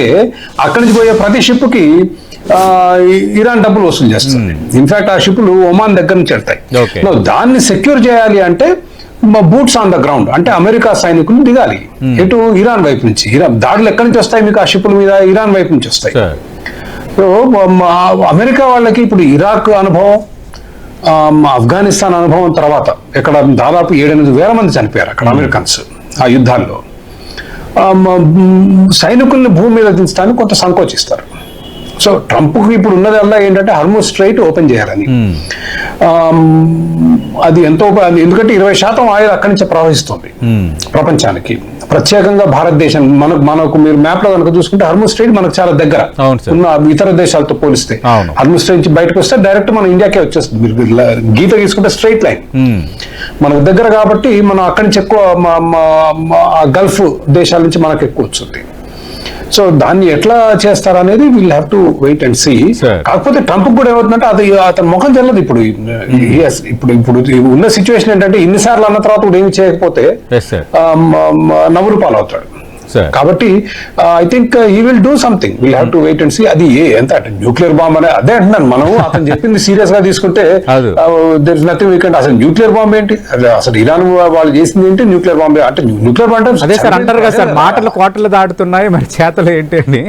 చేస్తే అక్కడి నుంచి పోయే ప్రతి షిప్కి ఇరాన్ డబ్బులు వసూలు చేస్తుంది. ఇన్ఫాక్ట్ ఆ షిప్లు ఒమాన్ దగ్గర నుంచి వెళ్తాయి. దాన్ని సెక్యూర్ చేయాలి అంటే బూట్స్ ఆన్ ద గ్రౌండ్, అంటే అమెరికా సైనికులు దిగాలి ఎటు ఇరాన్ వైపు నుంచి. ఇరాన్ దాడులు ఎక్కడి నుంచి వస్తాయి మీకు? ఆ షిప్ల మీద ఇరాన్ వైపు నుంచి వస్తాయి. సో అమెరికా వాళ్ళకి ఇప్పుడు ఇరాక్ అనుభవం, ఆఫ్ఘనిస్తాన్ అనుభవం తర్వాత ఇక్కడ దాదాపు 7-8 వేల మంది చనిపోయారు అక్కడ అమెరికన్స్ ఆ యుద్ధాల్లో. సైనికుల్ని భూమి మీద దించడానికి కొంత సంకోచిస్తారు. సో ట్రంప్కి ఇప్పుడు ఉన్నదల్లా ఏంటంటే హార్మూజ్ స్ట్రైట్ ఓపెన్ చేయాలని. అది ఎంతో, ఎందుకంటే 20% ఆయిల్ అక్కడి నుంచి ప్రవహిస్తుంది ప్రపంచానికి, ప్రత్యేకంగా భారతదేశం. మనకు మీరు మ్యాప్ లో కనుక చూసుకుంటే హార్మూజ్ స్ట్రైట్ మనకు చాలా దగ్గర ఉన్న ఇతర దేశాలతో పోలిస్తే. హార్మూజ్ స్ట్రైట్ నుంచి బయటకు వస్తే డైరెక్ట్ మన ఇండియాకే వచ్చేస్తుంది. మీరు గీత తీసుకుంటే స్ట్రైట్ లైన్ మనకు దగ్గర కాబట్టి మనం అక్కడి నుంచి ఎక్కువ గల్ఫ్ దేశాల నుంచి మనకు ఎక్కువ వచ్చింది. సో దాన్ని ఎట్లా చేస్తారనేది will have to wait and see. కాకపోతే ట్రంప్ కూడా ఏమవుతుందంటే అది అతని ముఖం చెల్లదు ఇప్పుడు. ఇప్పుడు ఉన్న సిచ్యువేషన్ ఏంటంటే ఇన్నిసార్లు అన్న తర్వాత కూడా ఏమి చేయకపోతే నవ్వురు పాలవుతాడు. కాబట్టి I think he will do something. Will have to wait and see. అది ఎంత అంటే న్యూక్లియర్ బాంబ్ అనే అదే అంటున్నాను. మనం అతను చెప్పింది సీరియస్ గా తీసుకుంటే there is nothing we can. అసలు న్యూక్లియర్ బాంబ్ ఏంటి? అసలు ఇరాన్ వాళ్ళు చేసింది ఏంటి? న్యూక్లియర్ బాంబ్ అంటే న్యూక్లియర్ బాంబ్ అంటారు కదా సార్, మాటలు కోటలు దాటుతున్నాయి, మరి చేతలు ఏంటి అని.